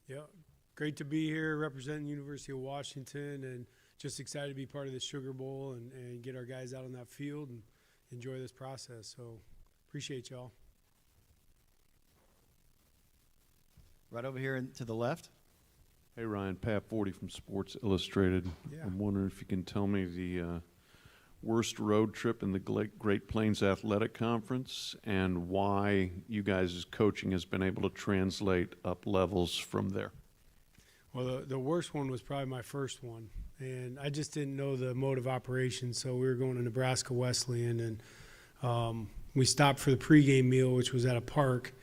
Yeah, great to be here representing the University of Washington, and just excited to be part of the Sugar Bowl and get our guys out on that field and enjoy this process. So appreciate y'all. Right over here to the left. Hey Ryan, Pat 40 from Sports Illustrated. Yeah. I'm wondering if you can tell me the worst road trip in the Great Plains Athletic Conference and why you guys' coaching has been able to translate up levels from there. Well, the worst one was probably my first one, and I just didn't know the mode of operation. So we were going to Nebraska Wesleyan, and we stopped for the pregame meal, which was at a park,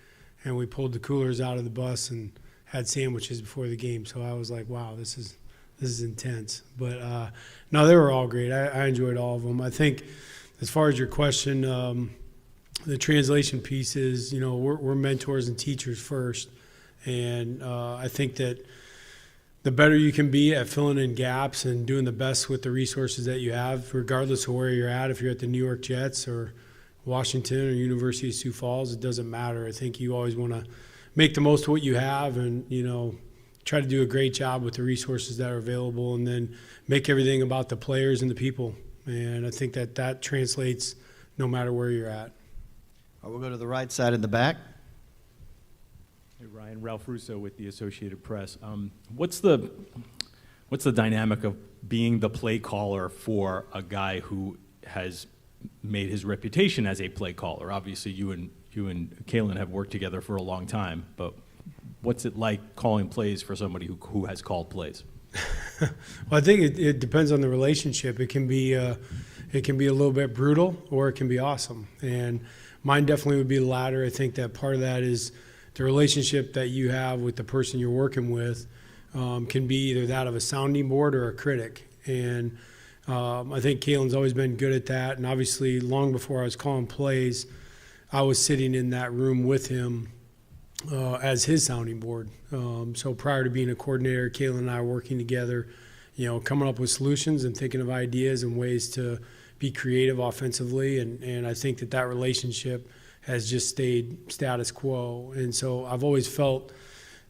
and we pulled the coolers out of the bus and had sandwiches before the game. So I was like, wow, this is intense. But no, they were all great. I enjoyed all of them. I think as far as your question, the translation piece is, we're mentors and teachers first. And I think that the better you can be at filling in gaps and doing the best with the resources that you have, regardless of where you're at, if you're at the New York Jets or Washington or University of Sioux Falls, it doesn't matter. I think you always want to make the most of what you have and, try to do a great job with the resources that are available, and then make everything about the players and the people. And I think that translates no matter where you're at. All right, we'll go to the right side in the back. Hey Ryan, Ralph Russo with the Associated Press. What's the dynamic of being the play caller for a guy who has made his reputation as a play caller? Obviously, you and Kalen have worked together for a long time, but what's it like calling plays for somebody who has called plays? Well, I think it depends on the relationship. It can be a little bit brutal, or it can be awesome. And mine definitely would be the latter. I think that part of that is the relationship that you have with the person you're working with can be either that of a sounding board or a critic. And I think Kalen's always been good at that. And obviously, long before I was calling plays, I was sitting in that room with him as his sounding board. So prior to being a coordinator, Kalen and I were working together, coming up with solutions and thinking of ideas and ways to be creative offensively. And I think that relationship has just stayed status quo. And so I've always felt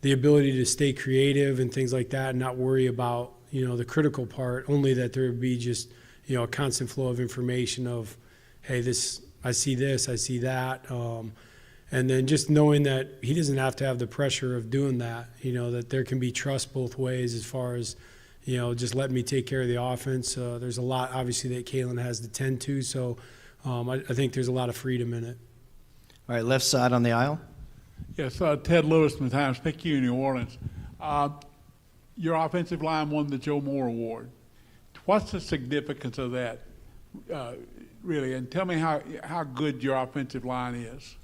the ability to stay creative and things like that and not worry about, the critical part, only that there would be just, a constant flow of information of, hey, I see this, I see that. And then just knowing that he doesn't have to have the pressure of doing that, that there can be trust both ways as far as, just letting me take care of the offense. There's a lot, obviously, that Kalen has to tend to. So I think there's a lot of freedom in it. All right, left side on the aisle. Yes, Ted Lewis from the Times-Picayune, New Orleans. Your offensive line won the Joe Moore Award. What's the significance of that, really? And tell me how good your offensive line is.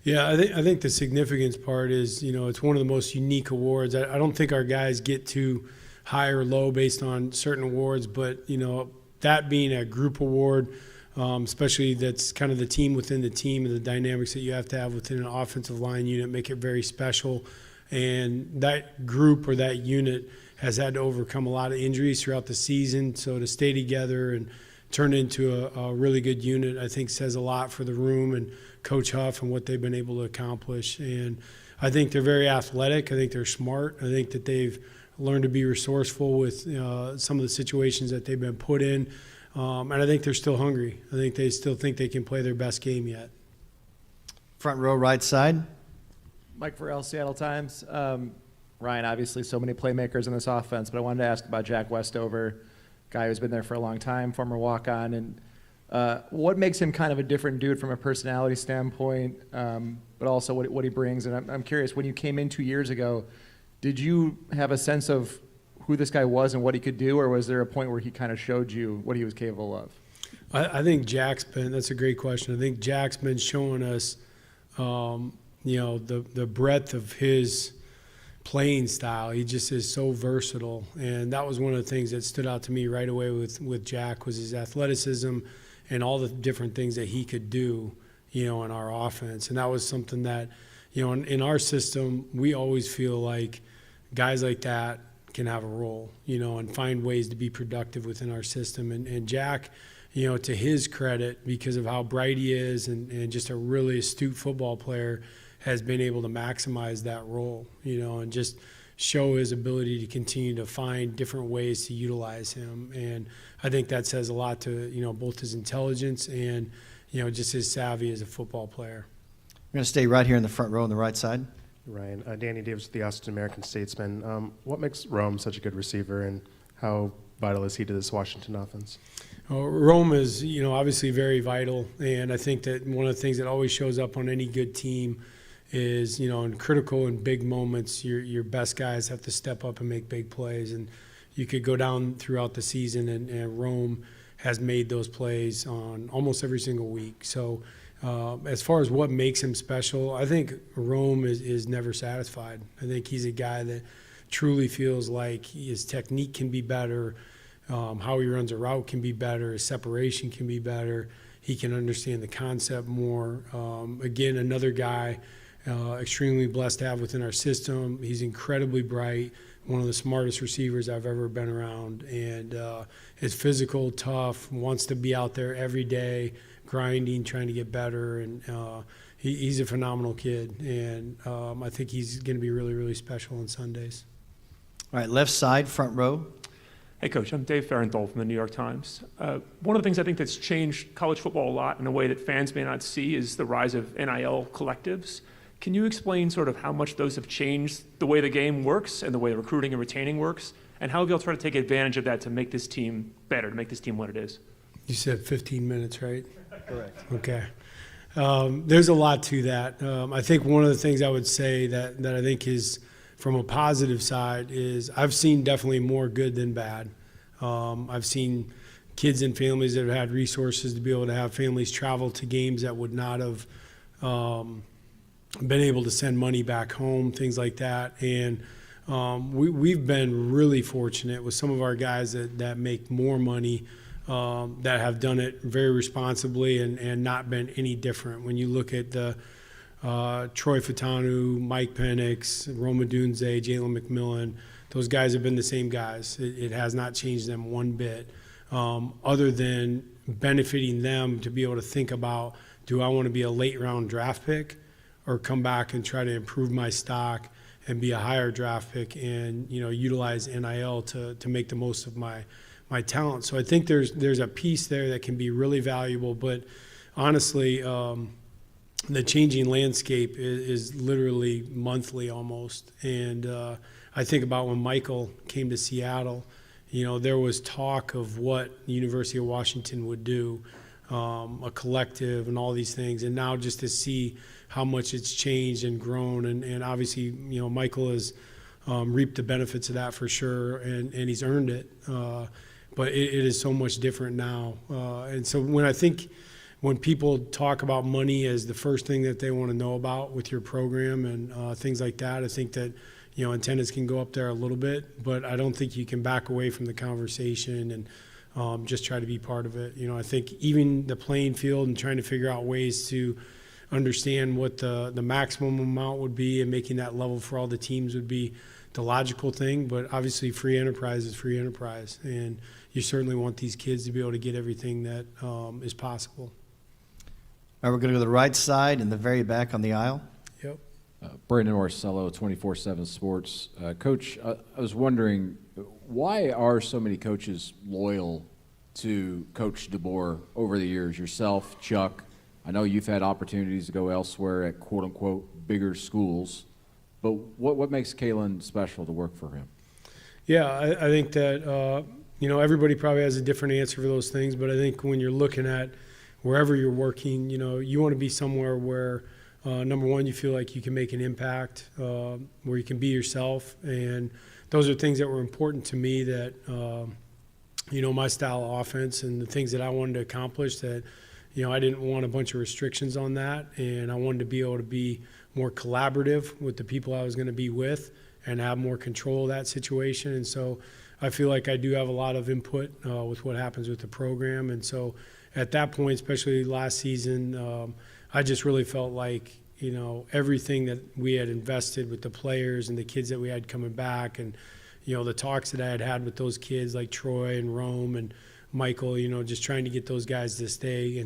Yeah, I think the significance part is, it's one of the most unique awards. I don't think our guys get too high or low based on certain awards, but, that being a group award, especially that's kind of the team within the team and the dynamics that you have to have within an offensive line unit make it very special. And that group or that unit has had to overcome a lot of injuries throughout the season. So to stay together and turn into a really good unit, I think says a lot for the room and Coach Huff and what they've been able to accomplish. And I think they're very athletic. I think they're smart. I think that they've learned to be resourceful with some of the situations that they've been put in. And I think they're still hungry. I think they still think they can play their best game yet. Front row, right side. Mike Farrell, Seattle Times. Ryan, obviously so many playmakers in this offense, but I wanted to ask about Jack Westover, guy who's been there for a long time, former walk-on. And what makes him kind of a different dude from a personality standpoint, but also what he brings? And I'm curious, when you came in 2 years ago, did you have a sense of who this guy was and what he could do, or was there a point where he kind of showed you what he was capable of? I think that's a great question. I think Jack's been showing us, the breadth of his playing style. He just is so versatile. And that was one of the things that stood out to me right away with Jack was his athleticism and all the different things that he could do, in our offense. And that was something that, in our system, we always feel like guys like that can have a role, and find ways to be productive within our system. And Jack, to his credit, because of how bright he is and just a really astute football player, has been able to maximize that role, and just show his ability to continue to find different ways to utilize him. And I think that says a lot to, both his intelligence and, just his savvy as a football player. We're going to stay right here in the front row on the right side. Ryan, Danny Davis with the Austin American Statesman. What makes Rome such a good receiver, and how vital is he to this Washington offense? Rome is, obviously very vital, and I think that one of the things that always shows up on any good team is, in critical and big moments, your best guys have to step up and make big plays. And you could go down throughout the season, and Rome has made those plays on almost every single week. So as far as what makes him special, I think Rome is never satisfied. I think he's a guy that truly feels like his technique can be better, how he runs a route can be better, his separation can be better, he can understand the concept more. Again, another guy extremely blessed to have within our system. He's incredibly bright, one of the smartest receivers I've ever been around, and is physical, tough, wants to be out there every day, grinding, trying to get better, and he's a phenomenal kid, and I think he's going to be really, really special on Sundays. All right, left side, front row. Hey, Coach, I'm Dave Farenthold from the New York Times. One of the things I think that's changed college football a lot in a way that fans may not see is the rise of NIL collectives. Can you explain sort of how much those have changed the way the game works and the way the recruiting and retaining works, and how they'll try to take advantage of that to make this team better, to make this team what it is? You said 15 minutes, right? Correct. Okay. There's a lot to that. I think one of the things I would say that I think is from a positive side is I've seen definitely more good than bad. I've seen kids and families that have had resources to be able to have families travel to games that would not have been able to send money back home, things like that. And we've been really fortunate with some of our guys that make more money that have done it very responsibly and not been any different. When you look at the Troy Fatanu, Mike Penix, Roma Dunze, Jalen McMillan, those guys have been the same guys. It has not changed them one bit, other than benefiting them to be able to think about, do I want to be a late round draft pick or come back and try to improve my stock and be a higher draft pick and, utilize NIL to make the most of my talent. So I think there's a piece there that can be really valuable, but honestly, the changing landscape is literally monthly almost. And I think about when Michael came to Seattle, there was talk of what the University of Washington would do, a collective and all these things. And now just to see how much it's changed and grown, and obviously, Michael has reaped the benefits of that for sure, and he's earned it. But it is so much different now. And so when people talk about money as the first thing that they want to know about with your program and things like that, I think that, antennas can go up there a little bit, but I don't think you can back away from the conversation and just try to be part of it. I think even the playing field and trying to figure out ways to understand what the maximum amount would be and making that level for all the teams would be the logical thing, but obviously free enterprise is free enterprise, and you certainly want these kids to be able to get everything that is possible. All right, we're going to go to the right side in the very back on the aisle. Yep. Brandon Orsello, 24/7 Sports. Coach, I was wondering, why are so many coaches loyal to Coach DeBoer over the years? Yourself, Chuck, I know you've had opportunities to go elsewhere at quote-unquote bigger schools, but what makes Kalen special to work for him? Yeah, I think that, everybody probably has a different answer for those things, but I think when you're looking at wherever you're working, you want to be somewhere where, number one, you feel like you can make an impact, where you can be yourself. And those are things that were important to me that, my style of offense and the things that I wanted to accomplish that, I didn't want a bunch of restrictions on that. And I wanted to be able to be more collaborative with the people I was going to be with and have more control of that situation. And so I feel like I do have a lot of input with what happens with the program. And so at that point, especially last season, I just really felt like, everything that we had invested with the players and the kids that we had coming back and, the talks that I had with those kids like Troy and Rome and Michael, just trying to get those guys to stay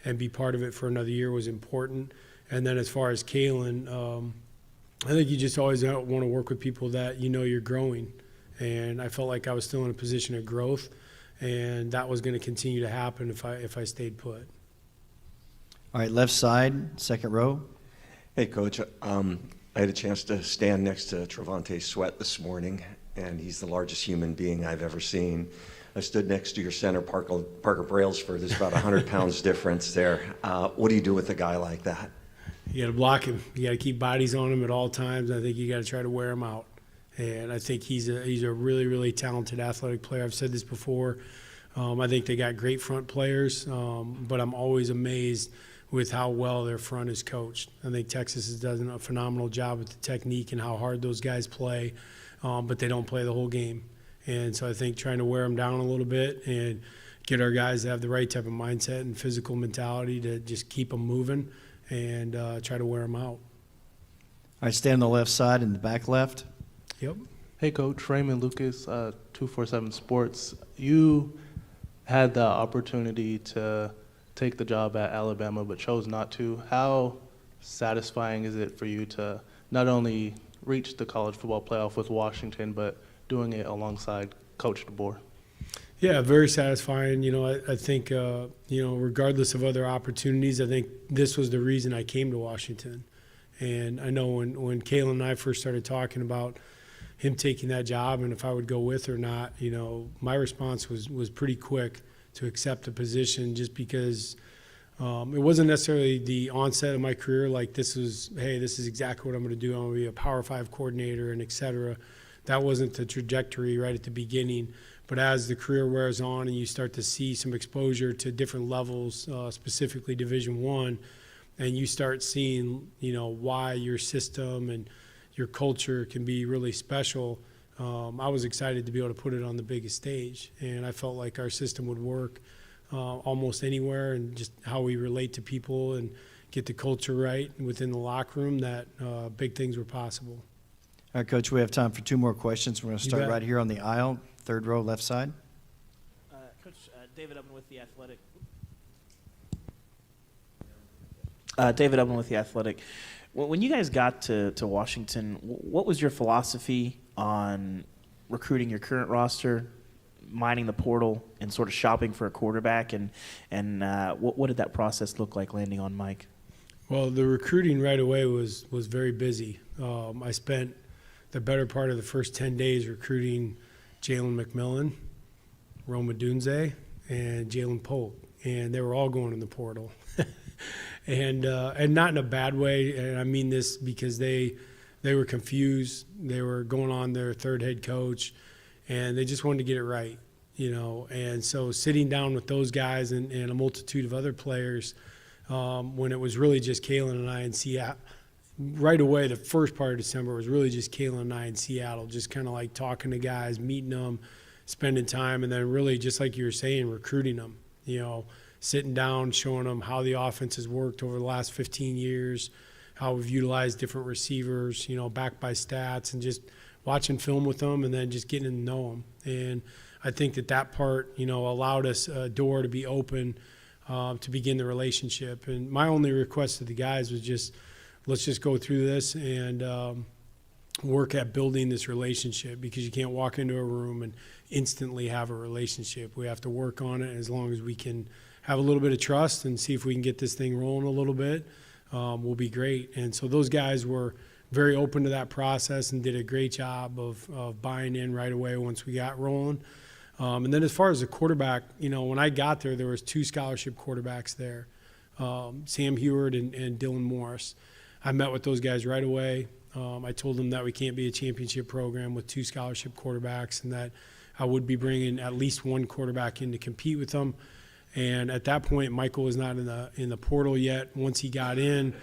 and be part of it for another year was important. And then as far as Kalen, I think you just always want to work with people that you know you're growing. And I felt like I was still in a position of growth, and that was going to continue to happen if I stayed put. All right, left side, second row. Hey, Coach. I had a chance to stand next to Trevante Sweat this morning, and he's the largest human being I've ever seen. I stood next to your center, Parker Brailsford. There's about 100 pounds difference there. What do you do with a guy like that? You got to block him. You got to keep bodies on him at all times. I think you got to try to wear him out. And I think he's a really, really talented athletic player. I've said this before. I think they got great front players, but I'm always amazed with how well their front is coached. I think Texas has done a phenomenal job with the technique and how hard those guys play, but they don't play the whole game. And so I think trying to wear them down a little bit and get our guys to have the right type of mindset and physical mentality to just keep them moving and try to wear them out. All right, stay on the left side in the back left. Yep. Hey, Coach. Raymond Lucas, 247 Sports. You had the opportunity to take the job at Alabama but chose not to. How satisfying is it for you to not only reach the college football playoff with Washington, but doing it alongside Coach DeBoer? Yeah, very satisfying. I think, regardless of other opportunities, I think this was the reason I came to Washington. And I know when Kalen and I first started talking about him taking that job and if I would go with or not, my response was pretty quick to accept the position just because it wasn't necessarily the onset of my career like this is exactly what I'm going to do. I'm going to be a Power 5 coordinator and et cetera. That wasn't the trajectory right at the beginning. But as the career wears on and you start to see some exposure to different levels, specifically Division I, and you start seeing, why your system and your culture can be really special, I was excited to be able to put it on the biggest stage. And I felt like our system would work almost anywhere, and just how we relate to people and get the culture right within the locker room, that big things were possible. All right, Coach, we have time for two more questions. We're going to You start bet. right here on the aisle, third row, left side. Coach, David Upman with The Athletic. When you guys got to Washington, what was your philosophy on recruiting your current roster, mining the portal, and sort of shopping for a quarterback? And what did that process look like landing on Mike? Well, the recruiting right away was very busy. I spent the better part of the first 10 days recruiting Jalen McMillan, Roma Dunze, and Jalen Polk, and they were all going in the portal. And not in a bad way, and I mean this because they were confused. They were going on their third head coach, and they just wanted to get it right, And so sitting down with those guys and a multitude of other players, when it was really just Kalen and I in Seattle, right away, the first part of December was really just Kalen and I in Seattle, just kind of like talking to guys, meeting them, spending time, and then really, just like you were saying, recruiting them, sitting down, showing them how the offense has worked over the last 15 years, how we've utilized different receivers, backed by stats, and just watching film with them and then just getting to know them. And I think that part, allowed us a door to be open to begin the relationship. And my only request to the guys was just, let's just go through this and work at building this relationship, because you can't walk into a room and instantly have a relationship. We have to work on it. As long as we can have a little bit of trust and see if we can get this thing rolling a little bit, will be great. And so those guys were very open to that process and did a great job of buying in right away once we got rolling. And then as far as the quarterback, when I got there was 2 scholarship quarterbacks there, Sam Heward and Dylan Morris. I met with those guys right away. I told them that we can't be a championship program with 2 scholarship quarterbacks, and that I would be bringing at least 1 quarterback in to compete with them. And at that point, Michael was not in the portal yet. Once he got in,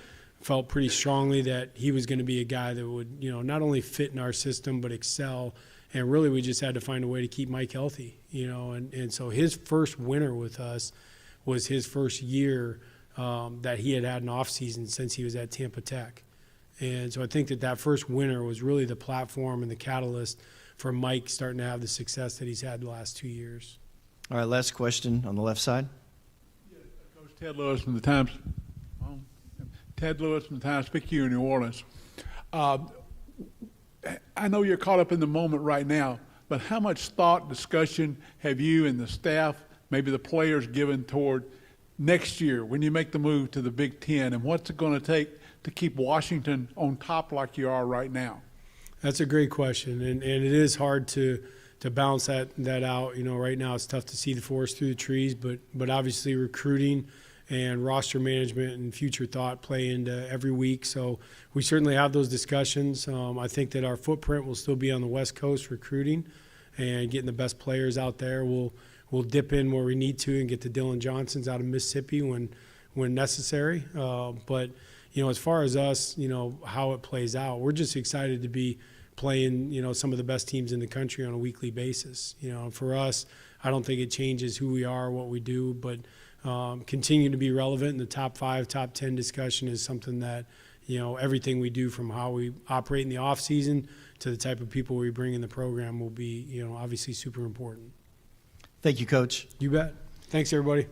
felt pretty strongly that he was going to be a guy that would, not only fit in our system but excel. And really, we just had to find a way to keep Mike healthy, And so his first winter with us was his first year that he had an off season since he was at Tampa Tech. And so I think that first winter was really the platform and the catalyst for Mike starting to have the success that he's had the last 2 years. All right, last question on the left side. Coach Ted Lewis from the Times. Ted Lewis from the Times-Picayune, New Orleans. I know you're caught up in the moment right now, but how much thought, discussion have you and the staff, maybe the players, given toward next year when you make the move to the Big Ten, and what's it going to take to keep Washington on top like you are right now? That's a great question, and it is hard to balance that out. You know, right now it's tough to see the forest through the trees, but obviously recruiting and roster management and future thought play into every week. So we certainly have those discussions. I think that our footprint will still be on the West Coast recruiting and getting the best players out there. We'll dip in where we need to and get the Dylan Johnsons out of Mississippi when necessary. But you know, as far as us, you know, how it plays out, we're just excited to be playing, you know, some of the best teams in the country on a weekly basis. You know, for us, I don't think it changes who we are, what we do, but continue to be relevant in the top 5, top 10 discussion is something that, you know, everything we do from how we operate in the off season to the type of people we bring in the program will be, you know, obviously super important. Thank you, Coach. You bet. Thanks, everybody.